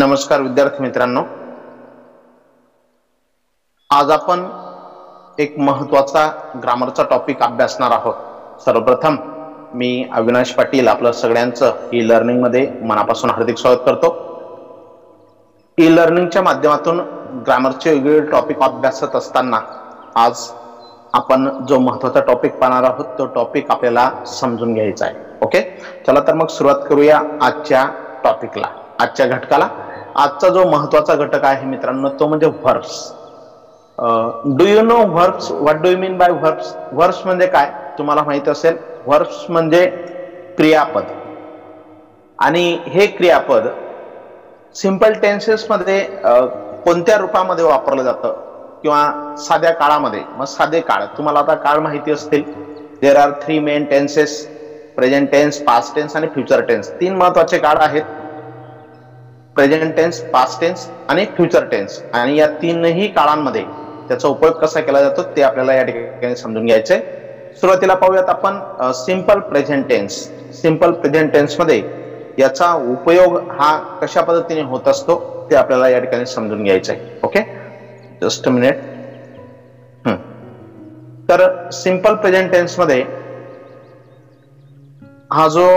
नमस्कार विद्यार्थी मित्रांनो, आज आपण एक महत्त्वाचा ग्रामरचा टॉपिक अभ्यासणार आहोत. सर्वप्रथम मी अविनाश पाटील आपलं सगळ्यांचं ई लर्निंग मध्ये मनापासून हार्दिक स्वागत करतो. ई लर्निंगच्या माध्यमातून ग्रामरचे वेगवेगळे टॉपिक अभ्यासत असताना आज आपण जो महत्त्वाचा टॉपिक पाहणार आहोत तो टॉपिक आपल्याला समजून घ्यायचा आहे. ओके, चला तर मग सुरुवात करूया आजच्या टॉपिकला, आजच्या घटकाला. आजचा जो महत्त्वाचा घटक आहे मित्रांनो तो म्हणजे verbs. Do you know verbs? What do you mean by verbs? Verbs म्हणजे काय तुम्हाला माहित असेल. व्हर्ब्स म्हणजे क्रियापद, आणि हे क्रियापद सिंपल टेन्सेस मध्ये कोणत्या रूपामध्ये वापरलं जातं किंवा साध्या काळामध्ये. मग साधे काळ तुम्हाला आता काळ माहिती असतील. There are 3 main tenses: present tense, past tense आणि फ्युचर टेन्स. 3 महत्वाचे काळ आहेत: प्रेझेंट टेन्स, पास्ट टेन्स आणि फ्युचर टेन्स. आणि या तीनही काळांमध्ये त्याचा उपयोग कसा केला जातो ते आपल्याला या ठिकाणी समजून घ्यायचंय. सुरुवातीला पाहूयात आपण simple present tense. Simple present tense मध्ये याचा उपयोग हा कशा पद्धतीने होत असतो ते आपल्याला या ठिकाणी समजून घ्यायचंय. Okay, just a minute. तर सिंपल प्रेझेंट टेन्स मध्ये हा जो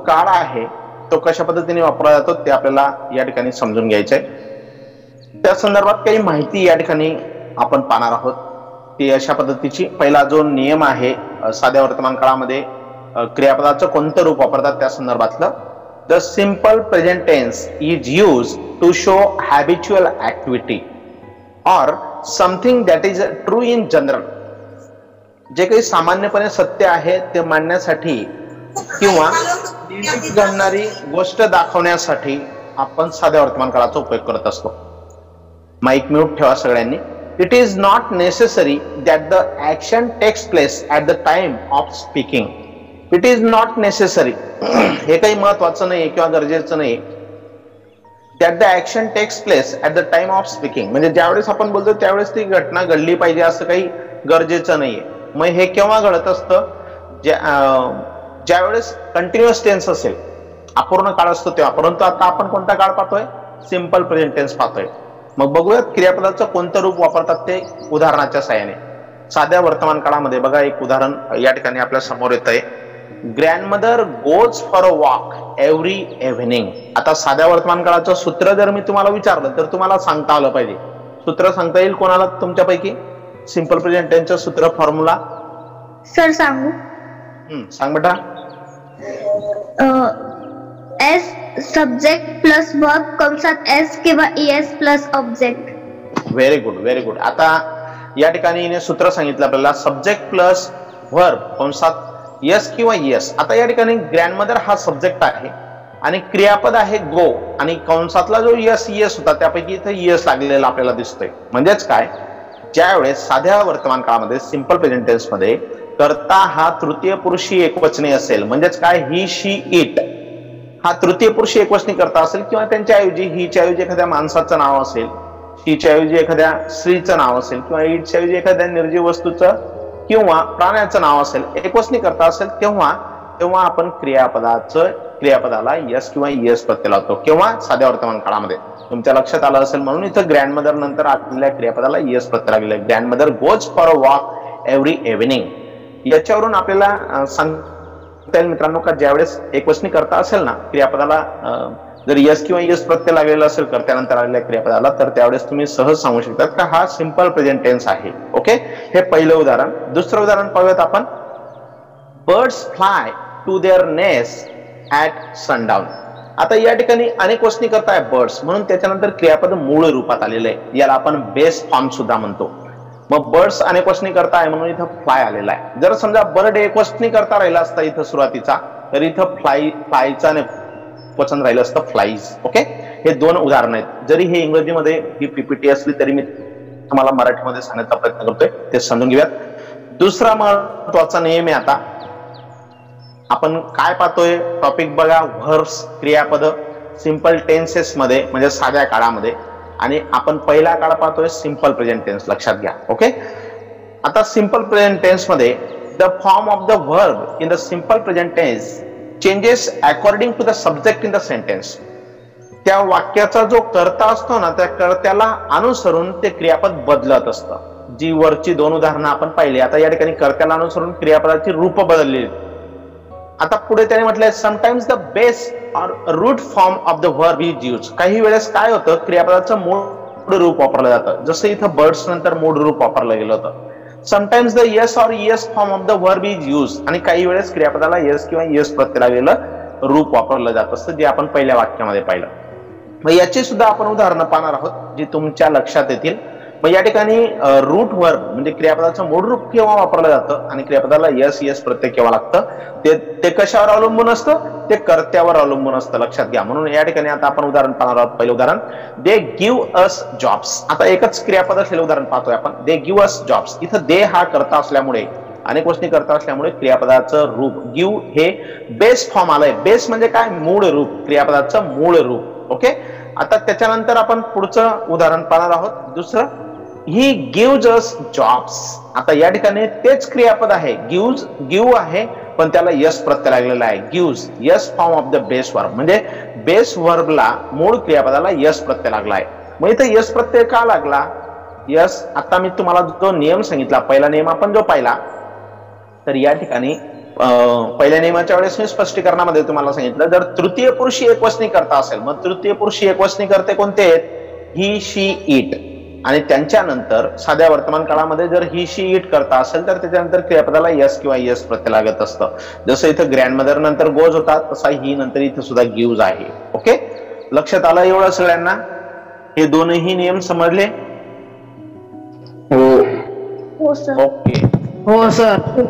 काळ आहे तो कशा पद्धतीने वापरला जातो ते आपल्याला या ठिकाणी समजून घ्यायचंय. त्या संदर्भात काही माहिती या ठिकाणी आपण पाहणार आहोत. ती अशा पद्धतीची. पहिला जो नियम आहे साध्या वर्तमान काळामध्ये क्रियापदाचं कोणतं रूप वापरतात त्या संदर्भातलं. The simple present tense is used to show habitual activity or something that is true in general. जे काही सामान्यपणे सत्य आहे ते मांडण्यासाठी किंवा घडणारी गोष्ट दाखवण्यासाठी आपण साध्या वर्तमान काळाचा उपयोग करत असतो. माईक म्यूट ठेवा सगळ्यांनी. It is not necessary that the action takes place at the time of speaking. It is not necessary, हे काही महत्वाचं नाही किंवा गरजेचं नाही. That the action takes place at the time of speaking म्हणजे ज्यावेळेस आपण बोलतो त्यावेळेस ती घटना घडली पाहिजे असं काही गरजेचं नाहीये. मग हे केव्हा घडत असतं? ज्यावेळेस कंटिन्युअस टेन्स असेल, अपूर्ण काळ असतो तेव्हा. परंतु आता आपण कोणता काळ पाहतोय? सिंपल प्रेझेंट टेन्स पाहतोय. मग बघूयात क्रियापदाचं कोणतं रूप वापरतात ते उदाहरणाच्या साहाय्याने. साध्या वर्तमान काळामध्ये बघा एक उदाहरण या ठिकाणी आपल्या समोर येत आहे. Grandmother goes for a walk every evening. आता साध्या वर्तमान काळाचं सूत्र जर मी तुम्हाला विचारलं तर तुम्हाला सांगता आलं पाहिजे. सूत्र सांगता येईल कोणाला तुमच्यापैकी? सिंपल प्रेझेंट टेन्सचं सूत्र, फॉर्म्युला सर सांगू? सांग बेटा. एस सब्जेक्ट प्लस वर्ब कंसात एस किंवा ES plus object. Very good, very good. आता या ठिकाणी सूत्र सांगितलं आपल्याला सब्जेक्ट प्लस वर्ब कंसात एस किंवा ईएस. आता या ठिकाणी ग्रँडमदर हा सब्जेक्ट आहे आणि क्रियापद आहे गो, आणि कंसातला जो एस ईएस होता त्यापैकी इथे ईएस लागलेला आपल्याला दिसतोय. म्हणजेच काय, ज्यावेळेस साध्या वर्तमान काळामध्ये सिंपल प्रेझेंट टेन्स मध्ये कर्ता हा तृतीय पुरुषी एकवचनी असेल. म्हणजेच काय, ही, शी, इट हा तृतीय पुरुषी एकवचनी कर्ता असेल किंवा त्यांच्या ऐवजी हीच्या ऐवजी एखाद्या माणसाचं नाव असेल, शीच्या ऐवजी एखाद्या स्त्रीचं नाव असेल किंवा इटच्या ऐवजी एखाद्या निर्जीव वस्तूचं किंवा प्राण्याचं नाव असेल, एकवचनी कर्ता असेल, तेव्हा आपण क्रियापदाला यस किंवा ईएस प्रत्यय लावतो. किंवा साध्या वर्तमान काळामध्ये तुमच्या लक्षात आलं असेल म्हणून इथं ग्रँडमदर नंतर आपल्या क्रियापदाला ईएस प्रत्यय लागलेला आहे. Grandmother goes for a walk every evening. याच्यावरून आपल्याला सांगता येईल मित्रांनो का ज्यावेळेस एकवचनी कर्ता असेल ना क्रियापदाला, जर यस किंवा ईएस प्रत्यय लागलेला असेल कर्त्यानंतर आलेल्या क्रियापदाला, तर त्यावेळेस तुम्ही सहज सांगू शकतात का हा सिंपल प्रेझेंट टेन्स आहे. ओके, हे पहिलं उदाहरण. दुसरं उदाहरण पाहूयात आपण. Birds fly to their nest at sundown. आता या ठिकाणी अनेक वचनी कर्ता आहे बर्ड्स, म्हणून त्याच्यानंतर क्रियापद मूळ रूपात आलेलं आहे. याला आपण बेस फॉर्म सुद्धा म्हणतो. मग बर्ड्स अनेक वचनी कर्ता आहे म्हणून इथं फ्लाय आलेला आहे. जर समजा बर्ड एक वचनी कर्ता राहिला असता इथं सुरुवातीचा, तर इथं फ्लायचा वचन राहिलं असतं फ्लाईज. ओके, हे 2 उदाहरण आहेत. जरी हे इंग्रजीमध्ये ही पीपीटी असली तरी मी तुम्हाला मराठीमध्ये सांगण्याचा प्रयत्न करतोय, ते समजून घेऊयात. दुसरा महत्वाचा नियम आहे. आता आपण काय पाहतोय टॉपिक बघा, व्हर्ब्स क्रियापद सिंपल टेन्सेस मध्ये म्हणजे साध्या काळामध्ये, आणि आपण पहिला काळ पाहतोय सिंपल प्रेझेंट टेन्स. लक्षात घ्या. ओके, आता सिंपल प्रेझेंट टेन्स मध्ये the form of the verb in the simple present tense changes according to the subject in the sentence. त्या वाक्याचा जो कर्ता असतो ना, त्या कर्त्याला अनुसरून ते क्रियापद बदलत असतं. जी वरची दोन उदाहरणं आपण पाहिली. आता या ठिकाणी कर्त्याला अनुसरून क्रियापदाची रूप बदलली. आता पुढे त्याने म्हटलंय sometimes the base or root form of the verb is use. काही वेळेस काय होतं, क्रियापदाचं मूळ रूप वापरलं जातं. जसं इथं बर्ड्स नंतर मूळ रूप वापरलं गेलं होतं. Sometimes the yes or yes form of the verb is use. आणि काही वेळेस क्रियापदाला येस किंवा येस प्रत्यय लागलेलं रूप वापरलं जात असतं, जे आपण पहिल्या वाक्यामध्ये पाहिलं. मग याची सुद्धा आपण उदाहरणं पाहणार आहोत, जी तुमच्या लक्षात येतील. मग या ठिकाणी रूट वर्ब म्हणजे क्रियापदाचं मूळ रूप केव्हा वापरलं जातं आणि क्रियापदाला यस यस प्रत्यय केव्हा लागतं, ते कशावर अवलंबून असतं, ते कर्त्यावर अवलंबून असतं. लक्षात घ्या. म्हणून या ठिकाणी आता आपण उदाहरण पाहणार आहोत. पहिलं उदाहरण, दे गिव्ह अस जॉब्स. आता एकच क्रियापद असलेलं उदाहरण पाहतोय आपण. They give us jobs. इथं दे हा कर्ता असल्यामुळे, अनेक गोष्टी करता असल्यामुळे क्रियापदाचं रूप गिव्ह हे बेस फॉर्म आलंय. बेस म्हणजे काय, मूळ रूप, क्रियापदाचं मूळ रूप. ओके. आता त्याच्यानंतर आपण पुढचं उदाहरण पाहणार आहोत. दुसरं, ही गिव्हज अस जॉब्स. आता या ठिकाणी तेच क्रियापद आहे, गिव्ह आहे, पण त्याला यस प्रत्यय लागलेला आहे. Gives, yes form of the base verb, म्हणजे बेस वर्बला मूळ क्रियापदाला यस प्रत्यय लागला आहे. मग इथे यस प्रत्यय का लागला? यस, आता मी तुम्हाला जो नियम सांगितला, पहिला नियम आपण जो पाहिला, तर या ठिकाणी पहिल्या नियमाच्या वेळेस मी स्पष्टीकरणामध्ये तुम्हाला सांगितलं, जर तृतीय पुरुषी एकवचनी करता असेल, मग तृतीय पुरुषी एकवचनी करते कोणते आहेत? ही, शी, इट. आणि त्यांच्यानंतर साध्या वर्तमान काळामध्ये जर ही, शी, इट करता असेल तर त्याच्यानंतर क्रियापदाला यस किंवा यस प्रत्यय लागत असतं. जसं इथं ग्रँडमदर नंतर गोज होता, तसा ही नंतर इथं सुद्धा गिव्हज आहे. ओके, लक्षात आलं एवढं सगळ्यांना? हे दोनही नियम समजले? हो सर. ओके. हो सर.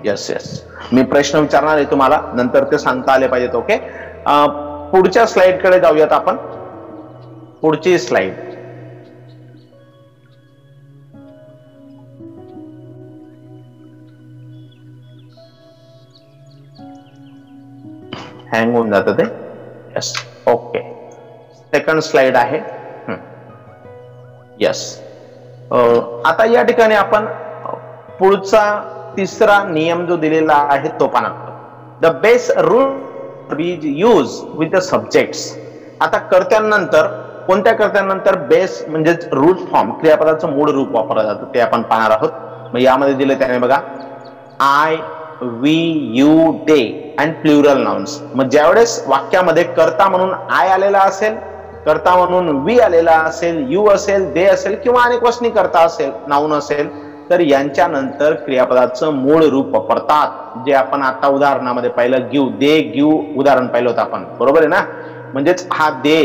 Yes yes. मी प्रश्न विचारणार आहे तुम्हाला, नंतर ते सांगता आले पाहिजेत. ओके. पुढच्या स्लाइड कडे जाऊयात आपण. पुढची स्लाइड. हँग होऊन जातं ते. यस. ओके. सेकंड स्लाइड आहे. यस. आता या ठिकाणी आपण पुढचा तिसरा नियम जो दिलेला आहे तो पाहणार. The base root is use with the subjects. आता कर्त्यांनंतर, कोणत्या कर्त्यांनंतर बेस म्हणजेच रूट फॉर्म, क्रियापदाचं मूळ रूप वापरलं जातं, ते आपण पाहणार आहोत. मग यामध्ये दिले त्याने बघा, I, we, you, they and plural nouns. मग ज्यावेळेस वाक्यामध्ये कर्ता म्हणून आय आलेला असेल, कर्ता म्हणून वी आलेला असेल, यू असेल, दे असेल किंवा अनेक वचनी कर्ता असेल, नाउन असेल, तर यांच्या नंतर क्रियापदाचं मूळ रूप वापरतात. जे आपण आता उदाहरणामध्ये पाहिलं, गिव्ह, दे गिव्ह उदाहरण पाहिलं होतं आपण, बरोबर आहे ना? म्हणजेच हा दे.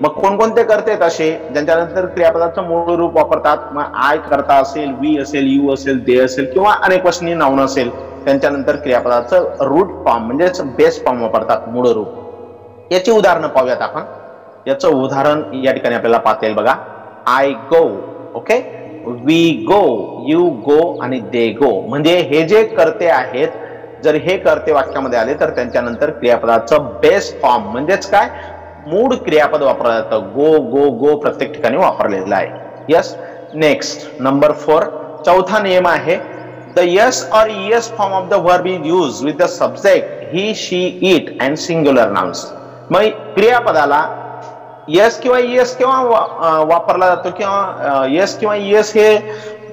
मग कोणकोणते करते असे ज्यांच्यानंतर क्रियापदाचं मूळ रूप वापरतात? मग आय कर्ता असेल, वी असेल, यू असेल, दे असेल किंवा अनेक वचनी नाउन असेल, त्यांच्यानंतर क्रियापदाचं रूट फॉर्म म्हणजेच बेस फॉर्म वापरतात, मूळ रूप. याची उदाहरणं पाहूयात आपण. याचं उदाहरण या ठिकाणी आपल्याला पाहता येईल बघा. I go. Okay. We go, you go आणि दे गो. म्हणजे हे जे कर्ते आहेत, जर हे कर्ते वाक्यामध्ये आले तर त्यांच्यानंतर क्रियापदाचं बेस फॉर्म म्हणजेच काय, मूळ क्रियापद वापरलं जातं. गो, गो, गो प्रत्येक ठिकाणी वापरलेलं आहे. यस. नेक्स्ट, नंबर 4, चौथा नियम आहे. The S or ES form of the verb is use with the subject he, she, it and singular nouns. मग क्रियापदाला यस किंवा ईएस केव्हा वापरला जातो, किंवा यस किंवा ईएस हे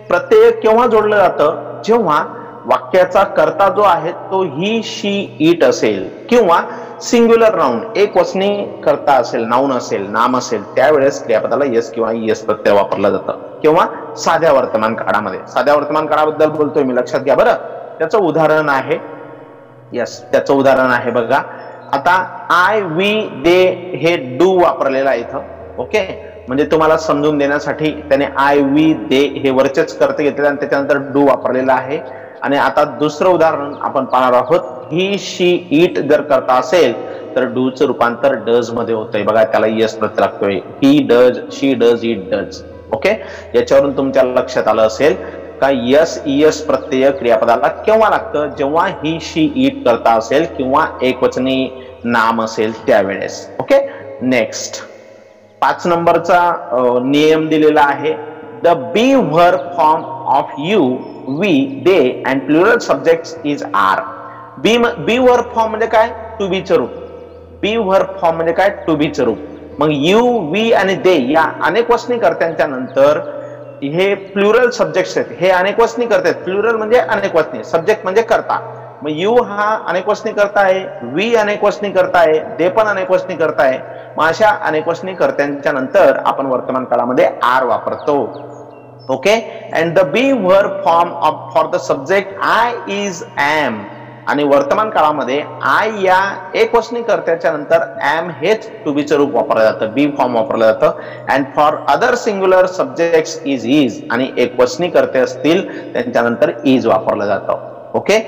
प्रत्यय केव्हा जोडलं जातं? जेव्हा वाक्याचा कर्ता जो आहे तो ही, शी, इट असेल किंवा सिंग्युलर नाउन, एक वचनी कर्ता असेल, नाउन असेल, नाम असेल, त्यावेळेस क्रियापदाला यस किंवा ईएस प्रत्यय वापरला जातं. किंवा साध्या वर्तमान काळामध्ये. साध्या वर्तमान काळाबद्दल बोलतोय मी, लक्षात घ्या बरं. त्याचं उदाहरण आहे. यस, त्याचं उदाहरण आहे बघा. आता आय, वी, दे हे डू वापरलेलं आहे इथं. ओके. म्हणजे तुम्हाला समजून देण्यासाठी त्याने आय, वी, दे हे वरचेच कर्ते घेतले आणि त्याच्यानंतर डू वापरलेला आहे. आणि आता दुसरं उदाहरण आपण पाहणार आहोत. ही, शी, इट जर करता असेल तर डूचं रूपांतर डज मध्ये होतंय बघा. त्याला यस प्रत्यय लागतोय. He does, she does, it does. Okay. याच्यावरून तुमच्या लक्षात आलं असेल का यस, ईएस प्रत्यय क्रियापदाला केव्हा लागतं? जेव्हा ही, शी, इट करता असेल किंवा एकवचनी नाम असेल त्यावेळेस. ओके. नेक्स्ट, 5 नंबरचा नियम दिलेला आहे. The be verb form of you, we, they and plural subjects is are. Be verb form म्हणजे काय? टू बी चं रूप. बी वर्ब फॉर्म म्हणजे काय? टू बी चं रूप. मग यू, वी आणि दे या अनेकवचनी कर्त्यांच्या नंतर हे प्लुरल सब्जेक्ट्स आहेत. हे अनेकवचनी कर्ते आहेत. प्लुरल म्हणजे अनेकवचनी, सब्जेक्ट म्हणजे कर्ता. मग यू हा अनेकवचनी कर्ता आहे, वी अनेकवचनी कर्ता आहे, दे पण अनेकवचनी कर्ता आहे. मग अशा अनेकवचनी कर्त्यांच्या नंतर आपण वर्तमान काळामध्ये आर वापरतो. Okay. And the be verb form for the subject I, is, am. आणि वर्तमान काळामध्ये आय या एकवचनी कर्त्याच्या नंतर एम हेच टू बीचं रूप वापरलं जातं, बी फॉर्म वापरलं जातं. And for other singular subjects is आणि एकवचनी कर्ते असतील त्यांच्यानंतर इज वापरलं जातं. ओके.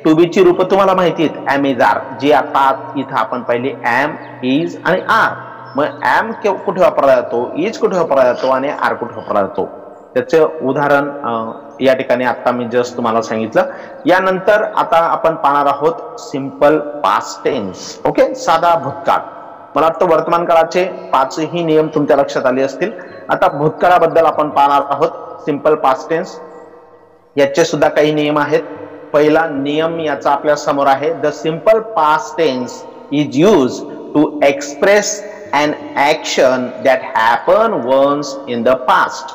टू बी ची रूप तुम्हाला माहिती आहेत, एम, इज, आर, जी आता इथं आपण पाहिली एम, इज आणि आर. मग एम कुठे वापरला जातो, इज कुठे वापरला जातो आणि आर कुठे वापरला जातो, त्याचे उदाहरण या ठिकाणी आता मी जस्ट तुम्हाला सांगितलं. यानंतर आता आपण पाहणार आहोत सिंपल पास्ट टेन्स. ओके, साधा भूतकाळ. मला वाटतं वर्तमान काळाचे 5ही नियम तुमच्या लक्षात आले असतील. आता भूतकाळाबद्दल आपण पाहणार आहोत सिंपल पास्ट टेन्स. याचे सुद्धा काही नियम आहेत. पहिला नियम याचा आपल्या समोर आहे. The simple past tense is use to express an action that happened once in the past.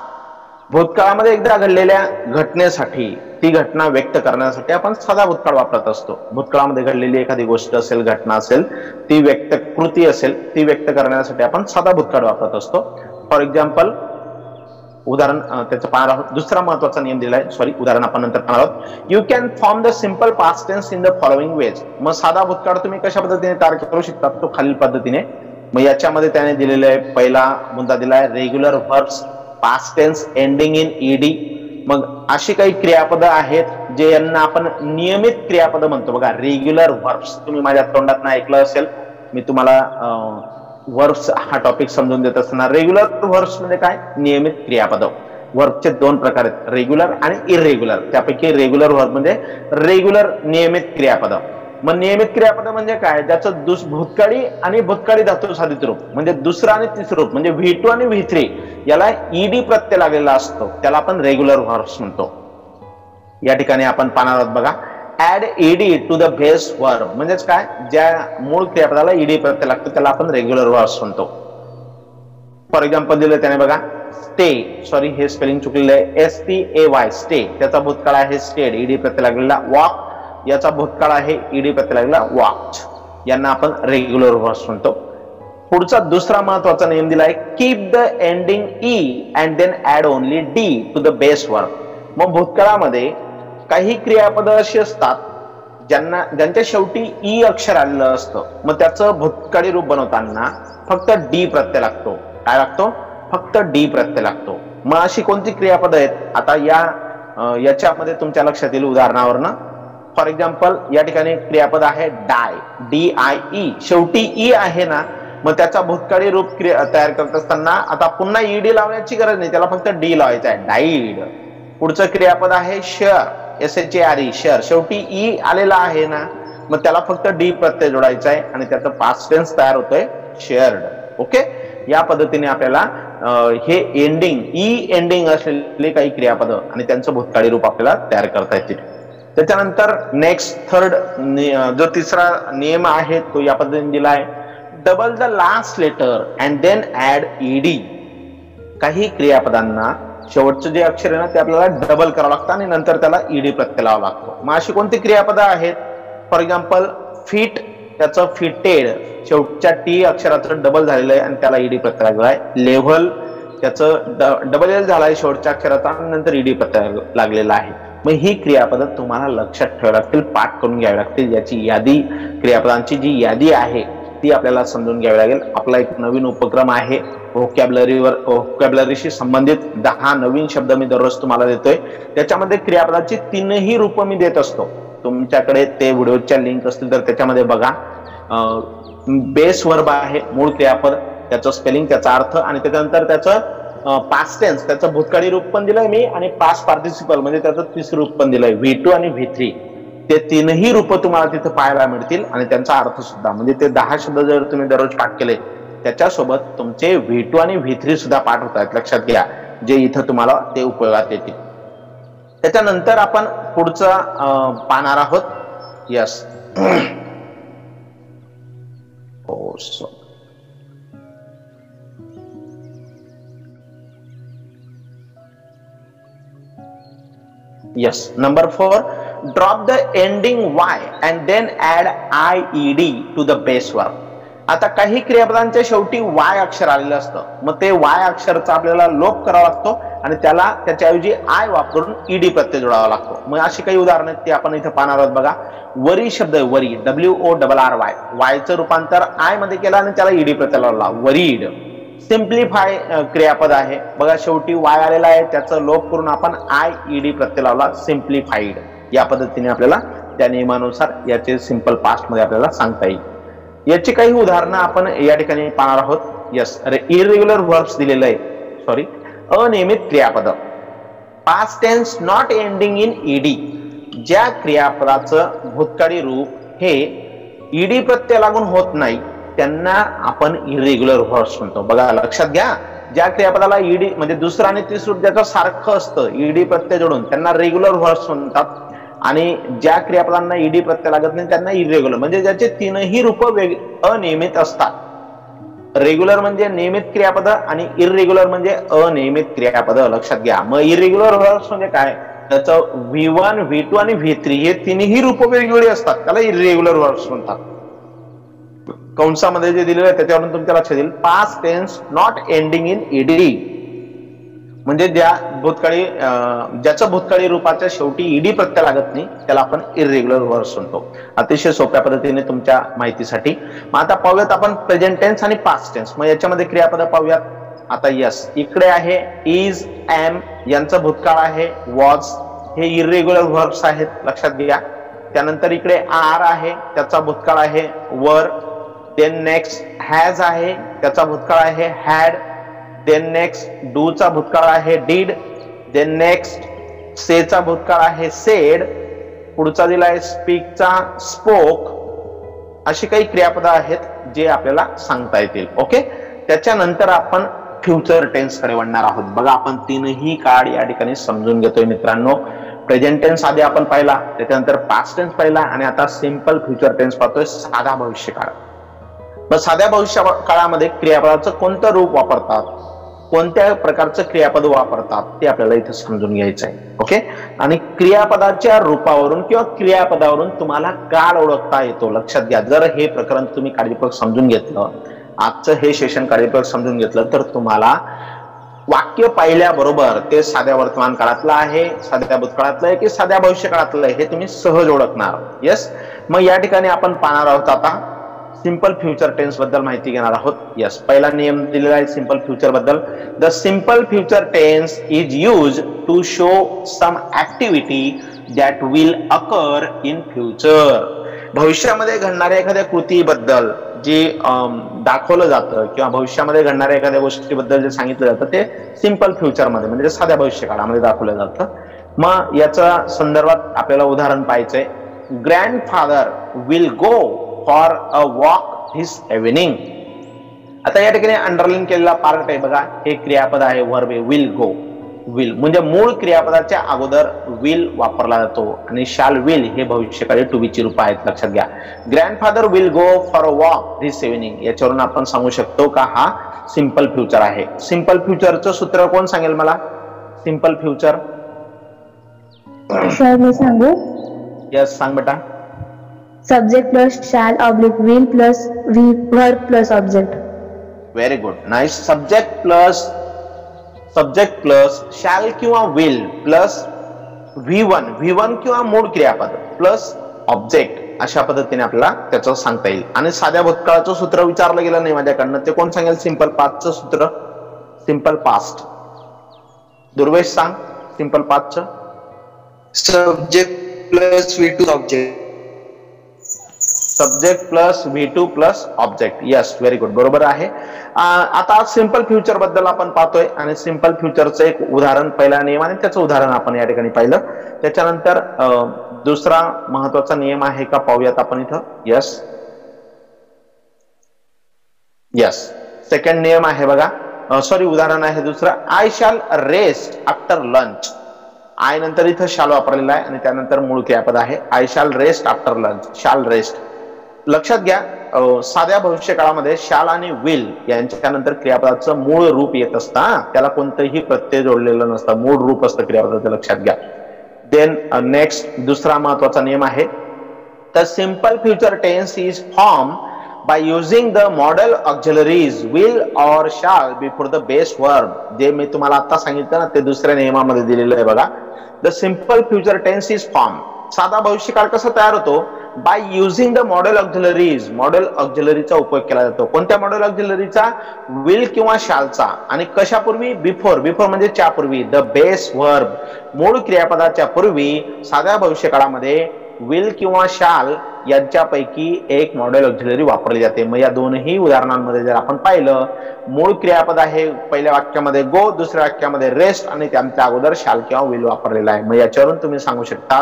भूतकाळामध्ये एकदा घडलेल्या घटनेसाठी, ती घटना व्यक्त करण्यासाठी आपण साधा भूतकाळ वापरत असतो. भूतकाळामध्ये घडलेली एखादी गोष्ट असेल, घटना असेल, ती व्यक्त, कृती असेल, ती व्यक्त करण्यासाठी आपण साधा भूतकाळ वापरत असतो. फॉर एक्झाम्पल, उदाहरण त्याचं पाहणार आहोत. दुसरा महत्वाचा नियम दिलाय, उदाहरण आपण नंतर पाहणार आहोत. You can form the simple past tense in the following ways. मग साधा भूतकाळ तुम्ही कशा पद्धतीने तयार करू शकता, तो खालील पद्धतीने. मग याच्यामध्ये त्याने दिलेले आहे, पहिला मुद्दा दिलाय regular verbs past tense ending in ED. मग अशी काही क्रियापद आहेत जे यांना आपण नियमित क्रियापद म्हणतो. बघा, रेग्युलर व्हर्ब्स तुम्ही माझ्या तोंडात ऐकलं असेल. मी तुम्हाला व्हर्ब्स हा टॉपिक समजून देत असताना, रेग्युलर व्हर्ब्स म्हणजे काय, नियमित क्रियापद. व्हर्बचे 2 प्रकार आहेत, रेग्युलर आणि इरेग्युलर. त्यापैकी रेग्युलर व्हर्ब म्हणजे रेग्युलर नियमित क्रियापद. मग नियमित क्रियापद म्हणजे काय, ज्याचं भूतकाळी आणि भूतकाळी धातू साधित रूप म्हणजे दुसरं आणि तिसरं रूप म्हणजे V2 आणि V3 याला ईडी प्रत्यय लागलेला असतो, त्याला आपण रेग्युलर व्हर्ब्स म्हणतो. या ठिकाणी आपण पाहणार आहोत. बघा, add ED to the base verb म्हणजेच काय, ज्या मूळ क्रियापदाला ईडी प्रत्यय लागतो त्याला आपण रेग्युलर व्हर्ब्स म्हणतो. फॉर एक्झाम्पल दिलं त्याने, बघा, स्टे, हे स्पेलिंग चुकलेलं आहे, STAY, स्टे, त्याचा भूतकाळ आहे स्टेड, ईडी प्रत्यय लागलेला. वॉक याचा भूतकाळ आहे ईडी प्रत्यय लागलेला, वॉक्ड. यांना आपण रेग्युलर व्हर्ब्स म्हणतो. पुढचा दुसरा महत्वाचा नियम दिलाय, keep the ending E and then add only D to the base verb. मग भूतकाळामध्ये काही क्रियापद अशी असतात ज्यांच्या शेवटी ई अक्षर आलेलं असतं. मग त्याचं भूतकाळी रूप बनवताना फक्त डी प्रत्यय लागतो. काय लागतो, फक्त डी प्रत्यय लागतो. मग अशी कोणती क्रियापद आहेत, आता याच्यामध्ये तुमच्या लक्षात येईल उदाहरणावरनं. फॉर एक्झाम्पल, या ठिकाणी क्रियापद आहे डाय, DIE, शेवटी ई आहे ना, मग त्याचा भूतकाळी रूप तयार करत असताना आता पुन्हा ईडी लावण्याची गरज नाही, त्याला फक्त डी लावायचा आहे, डाईड. पुढचं क्रियापद आहे शेअर, SHARE, शेअर, शेवटी ई आलेला आहे ना, मग त्याला फक्त डी प्रत्यय जोडायचा आहे आणि त्याचं पास्ट टेन्स तयार होतोय, शेअर्ड. ओके, या पद्धतीने आपल्याला हे एंडिंग, ई एंडिंग असलेले काही क्रियापद आणि त्यांचं भूतकाळी रूप आपल्याला तयार करता येतील. त्याच्यानंतर नेक्स्ट थर्ड जो तिसरा नियम आहे तो या पद्धतीने दिला आहे, double the last letter and then add ED. काही क्रियापदांना शेवटचं जे अक्षर आहे ना ते आपल्याला डबल करावं लागतं आणि नंतर त्याला ईडी प्रत्यय लावावा लागतो. मग अशी कोणती क्रियापद आहेत, फॉर एक्झाम्पल फिट, त्याचं फिटेड, शेवटच्या टी अक्षराचं डबल झालेलं आहे आणि त्याला ईडी प्रत्यय लागलेला आहे. लेव्हल, त्याचं डबल एल झालाय शेवटच्या अक्षराचा आणि नंतर ईडी प्रत्यय लागलेला आहे. मग ही क्रियापद तुम्हाला लक्षात ठेवावी लागतील, पाठ करून घ्यावी लागतील. याची यादी, क्रियापदांची जी यादी आहे ती आपल्याला समजून घ्यावी लागेल. आपला एक नवीन उपक्रम आहे, व्होकॅब्युलरीशी संबंधित 10 नवीन शब्द मी दररोज तुम्हाला देतोय. त्याच्यामध्ये क्रियापदाची 3ही रूपं मी देत असतो. तुमच्याकडे ते व्हिडिओच्या लिंक असतील तर त्याच्यामध्ये बघा. बेस वर्ब आहे, मूळ क्रियापद, त्याचं स्पेलिंग, त्याचा अर्थ आणि त्याच्यानंतर त्याचं पास्ट टेन्स, त्याचं भूतकाळी रूप पण दिलंय मी आणि पास्ट पार्टिसिपल म्हणजे त्याचं तिसरं रूप पण दिलंय, V2 आणि V3. ते 3ही रूप तुम्हाला तिथे पाहायला मिळतील आणि त्यांचा अर्थ सुद्धा. म्हणजे ते 10 शब्द जर तुम्ही दररोज पाठ केले त्याच्यासोबत तुमचे V2 आणि V3 सुद्धा पाठ होत आहेत, लक्षात घ्या, जे इथं तुम्हाला ते उपयोगात येतील. त्याच्यानंतर आपण पुढचं पाहणार आहोत. Yes, yes. Number 4, drop the ending Y and then add IED to the base verb. आता काही क्रियापदांच्या शेवटी वाय अक्षर आलेलं असतं, मग ते वाय अक्षरचा आपल्याला लोप करावा लागतो आणि त्याला त्याच्याऐवजी आय वापरून ईडी प्रत्यय जोडावा लागतो. मग अशी काही उदाहरणं आहेत ती आपण इथे पाहणार आहोत. बघा, वरी शब्द आहे, वरी, WORRY, वायचं रूपांतर आय मध्ये केलं आणि त्याला ईडी प्रत्यय लावला, वरीड. सिम्प्लिफाय क्रियापद आहे, बघा शेवटी वाय आलेला आहे, त्याचं लोप करून आपण IED प्रत्यय लावला, सिम्प्लिफाईड. या पद्धतीने आपल्याला त्या नियमानुसार याचे सिंपल पास्ट मध्ये आपल्याला सांगता येईल. याची काही उदाहरणं आपण या ठिकाणी पाहणार आहोत. यस, इरेग्युलर वर्ब्स दिलेलं आहे, सॉरी, अनियमित क्रियापद, past tense not ending in ED. ज्या क्रियापदाचं भूतकाळी रूप हे ईडी प्रत्यय लागून होत नाही त्यांना आपण इरेग्युलर वर्ब्स म्हणतो. बघा लक्षात घ्या, ज्या क्रियापदाला ईडी म्हणजे दुसरं आणि तिसरं रूप ज्याचं सारखं असतं ईडी प्रत्यय जोडून त्यांना रेग्युलर वर्ब्स म्हणतात, आणि ज्या क्रियापदांना ईडी प्रत्यय लागत नाही त्यांना इरेग्युलर, म्हणजे ज्याचे तीनही रूप अनियमित असतात. रेग्युलर म्हणजे नियमित क्रियापद आणि इरेग्युलर म्हणजे अनियमित क्रियापद. लक्षात घ्या. मग इरेग्युलर वर्ब्स म्हणजे काय, त्याचं V1, V2 आणि V3 हे तिन्ही रूप वेगवेगळी असतात, त्याला इरेग्युलर वर्ब्स म्हणतात. कंसामध्ये जे दिलेलं आहे त्याच्यावरून तुमच्या लक्षात येईल, past tense not ending in ED म्हणजे ज्याचं भूतकाळी रूपाच्या शेवटी ईडी प्रत्यय लागत नाही त्याला आपण इरेग्युलर वर्ब्स म्हणतो. अतिशय सोप्या पद्धतीने तुमच्या माहितीसाठी. मग आता पाहूयात आपण प्रेझेंट टेन्स आणि पास्ट टेन्स. मग याच्यामध्ये क्रियापद पाहूयात. आता यस, इकडे आहे इज, एम, यांचं भूतकाळ आहे वॉज, हे इरेग्युलर वर्ब्स आहेत, लक्षात घ्या. त्यानंतर इकडे आर आहे, त्याचा भूतकाळ आहे वर. देन नेक्स्ट हॅज आहे, त्याचा भूतकाळ आहे हॅड. देन नेक्स्ट डू चा भूतकाळ आहे डीड. देन नेक्स्ट से चा भूतकाळ आहे सेड. पुढचा दिलाय स्पीकचा स्पोक. अशी काही क्रियापदं आहेत जे आपल्याला सांगता येतील. ओके, त्याच्यानंतर आपण फ्युचर टेन्स कडे वळणार आहोत. बघा, आपण तीनही काळ या ठिकाणी समजून घेतोय मित्रांनो. प्रेझेंट टेन्स आधी आपण पाहिला, त्याच्यानंतर पास्ट टेन्स पाहिला आणि आता सिंपल फ्युचर टेन्स पाहतोय, साधा भविष्यकाळ. मग साध्या भविष्य काळामध्ये क्रियापदाचं कोणतं रूप वापरतात, कोणत्या प्रकारचं क्रियापद वापरतात ते आपल्याला इथे समजून घ्यायचं आहे. ओके, आणि क्रियापदाच्या रूपावरून किंवा क्रियापदावरून तुम्हाला काळ ओळखता येतो. लक्षात घ्या, जर हे प्रकरण तुम्ही काळजीपूर्वक समजून घेतलं, आजचं हे सेशन काळजीपूर्वक समजून घेतलं, तर तुम्हाला वाक्य पाहिल्याबरोबर ते साध्या वर्तमान काळातलं आहे, साध्या भूतकाळातलं आहे की साध्या भविष्य काळातलं आहे हे तुम्ही सहज ओळखणार. यस, मग या ठिकाणी आपण पाहणार आहोत आता सिंपल फ्युचर टेन्स बद्दल माहिती घेणार आहोत. यस, पहिला नियम दिलेला आहे सिंपल फ्युचर बद्दल. The simple future tense is use to show some activity that will occur in future. भविष्यामध्ये घडणाऱ्या एखाद्या कृतीबद्दल जे दाखवलं जातं किंवा भविष्यामध्ये घडणाऱ्या एखाद्या गोष्टीबद्दल जे सांगितलं जातं ते सिंपल फ्युचर मध्ये म्हणजे साध्या भविष्य काळामध्ये दाखवलं जातं. मग याच्या संदर्भात आपल्याला उदाहरण पाहायचंय. Grandfather will go for a walk this evening. आता या ठिकाणी अंडरलाईन केलेला पार्ट आहे बघा, हे क्रियापद आहे, वर्ब आहे विल गो. विल म्हणजे मूळ क्रियापदाच्या अगोदर विल वापरला जातो आणि शाल विल हे भविष्यकाळी टू बी ची रूप आहेत. लक्षात घ्या, grandfather will go for a walk this evening, याच्यावरून आपण सांगू शकतो का हा सिंपल फ्युचर आहे. सिंपल फ्युचरचं सूत्र कोण सांगेल मला? सिंपल फ्युचर सांगू? यस, सांग बेटा. Subject plus shall oblique will plus verb plus object. Very good, nice. Subject plus shall किंवा विल प्लस V1 किंवा मूळ क्रियापद प्लस ऑब्जेक्ट, अशा पद्धतीने आपल्याला त्याचं सांगता येईल. आणि साध्या भूतकाळाचं सूत्र विचारलं गेलं नाही माझ्याकडनं, ते कोण सांगेल? सिंपल पास्टचं सूत्र. सिंपल पास्ट दुर्वेश सांग सिंपल पास्टचं. Subject plus V2 object. Subject plus V2 plus object. Yes, very good, बरोबर आहे. आता सिंपल फ्युचर बद्दल आपण पाहतोय आणि सिंपल फ्युचरचं एक उदाहरण, पहिला नियम आणि त्याचं उदाहरण आपण या ठिकाणी पाहिलं. त्याच्यानंतर दुसरा महत्वाचा नियम आहे का पाहूयात आपण इथं. यस, सेकंड नियम आहे बघा, सॉरी उदाहरण आहे दुसरं. I shall rest after lunch. I नंतर इथं शाल वापरलेला आहे आणि त्यानंतर मूळ क्रियापद आहे. I shall rest after lunch, शाल रेस्ट. लक्षात घ्या, साध्या भविष्य काळामध्ये शाल आणि विल यांच्या नंतर क्रियापदाचं मूळ रूप येत असतं, त्याला कोणतंही प्रत्यय जोडलेलं नसतं, मूळ रूप असतं क्रियापदाचं. लक्षात घ्या. देन नेक्स्ट दुसरा महत्वाचा नियम आहे, the simple future tense is form by using the model auxiliaries will or shall before the base verb. जे मी तुम्हाला आता सांगितलं ना ते दुसऱ्या नियमामध्ये दिलेलं आहे बघा. The simple future tense is form, साधा भविष्यकाळ कसा तयार होतो, by using the modal auxiliaries, modal ऑक्झिलरीचा उपयोग केला जातो. कोणत्या मॉडेल ऑक्झिलरीचा, विल किंवा शॅलचा. आणि कशापूर्वी, बिफोर, बिफोर म्हणजे च्यापूर्वी, द बेस वर्ब मूळ क्रियापदाच्या पूर्वी साध्या भविष्यकाळामध्ये विल किंवा शाल यांच्यापैकी एक मॉडेल ऑक्झिलरी वापरली जाते. मग या दोनही उदाहरणांमध्ये जर आपण पाहिलं, मूळ क्रियापद आहे पहिल्या वाक्यामध्ये गो, दुसऱ्या वाक्यामध्ये रेस्ट आणि त्यांच्या अगोदर शाल किंवा विल वापरलेला आहे. मग याच्यावरून तुम्ही सांगू शकता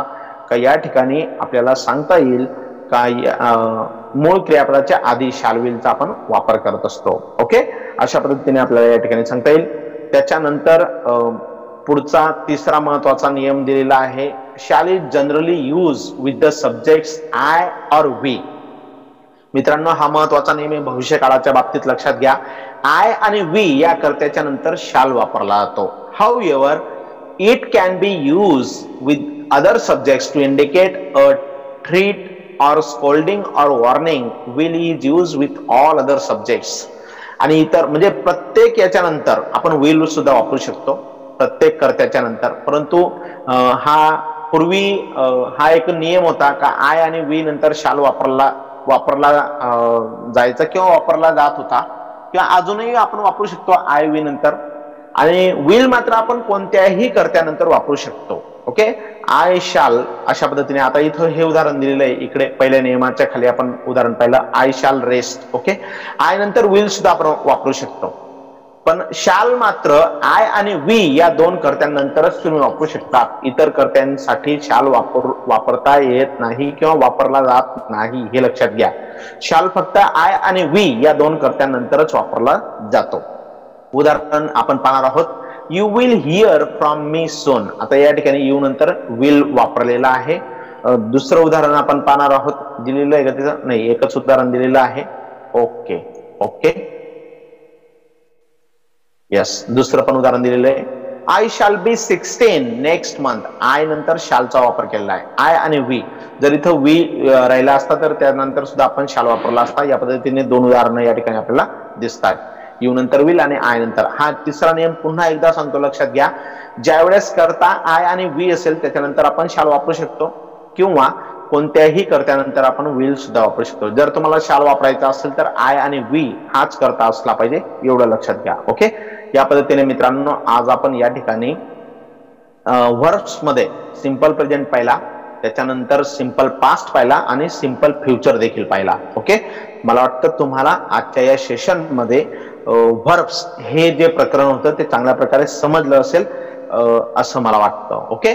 का या ठिकाणी आपल्याला सांगता येईल का मूळ क्रियापदाच्या आधी शाल विलचा आपण वापर करत असतो. ओके, अशा पद्धतीने आपल्याला या ठिकाणी सांगता येईल. त्याच्यानंतर पुढचा तिसरा महत्वाचा नियम दिलेला आहे, shall is generally use with the subjects I और वी. मित्रांनो, हा महत्वाचा नियम आहे, भविष्यकाळाच्या बाबतीत लक्षात घ्या. आय आणि वी या कर्त्याच्या नंतर शाल वापरला जातो. However it can be use with other subjects to indicate a threat or scolding or warning. Will is use with all other subjects. आणि इतर म्हणजे प्रत्येक याच्या नंतर आपण विल सुद्धा वापरू शकतो, प्रत्येक कर्त्याच्या नंतर. परंतु हा पूर्वी हा एक नियम होता का आय आणि वी नंतर शाल वापरला जायचा किंवा वापरला जात होता, किंवा अजूनही आपण वापरू शकतो आय वी नंतर. आणि विल मात्र आपण कोणत्याही कर्त्यानंतर वापरू शकतो. ओके, आय शाल अशा पद्धतीने. आता इथं हे उदाहरण दिलेलं आहे, इकडे पहिल्या नियमाच्या खाली आपण उदाहरण पाहिलं, आय शाल रेस्ट. ओके, आय नंतर विल सुद्धा आपण वापरू शकतो, पण शाल मात्र आय आणि वी या दोन कर्त्यांनंतरच तुम्ही वापरू शकता. इतर कर्त्यांसाठी शाल वापरता येत नाही किंवा वापरला जात नाही, हे लक्षात घ्या. शाल फक्त आय आणि वी या दोन कर्त्यांनंतरच वापरला जातो. उदाहरण आपण पाहणार आहोत, you will hear from me soon. आता या ठिकाणी यू नंतर विल वापरलेला आहे. दुसरं उदाहरण आपण पाहणार आहोत, दिलेलं आहे का तिथं, नाही एकच उदाहरण दिलेलं आहे. ओके ओके, यस, दुसरं पण उदाहरण दिलेलं आहे, I shall be 16 next month. I नंतर शालचा वापर केलेला आहे. आय आणि वी, जर इथं वी राहिला असता तर त्यानंतर सुद्धा आपण शाल वापरला असता. या पद्धतीने दोन उदाहरणं या ठिकाणी आपल्याला दिसतात, यू नंतर विल आणि आय नंतर. हा तिसरा नियम पुन्हा एकदा सांगतो, लक्षात घ्या. ज्यावेळेस करता आय आणि वी असेल त्याच्यानंतर आपण शाल वापरू शकतो, किंवा कोणत्याही कर्त्यानंतर आपण विल सुद्धा वापरू शकतो. जर तुम्हाला शाल वापरायचा असेल तर आय आणि वी हाच करता असला पाहिजे, एवढं लक्षात घ्या. ओके, या पद्धतीने मित्रांनो आज आपण या ठिकाणी वर्ब्स मध्ये सिंपल प्रेझेंट पाहिला, त्याच्यानंतर सिंपल पास्ट पाहिला आणि सिंपल फ्युचर देखील पाहिला. ओके, मला वाटतं तुम्हाला आजच्या या सेशन मध्ये वर्ब्स हे जे प्रकरण होतं ते चांगल्या प्रकारे समजलं असेल असं मला वाटतं. ओके.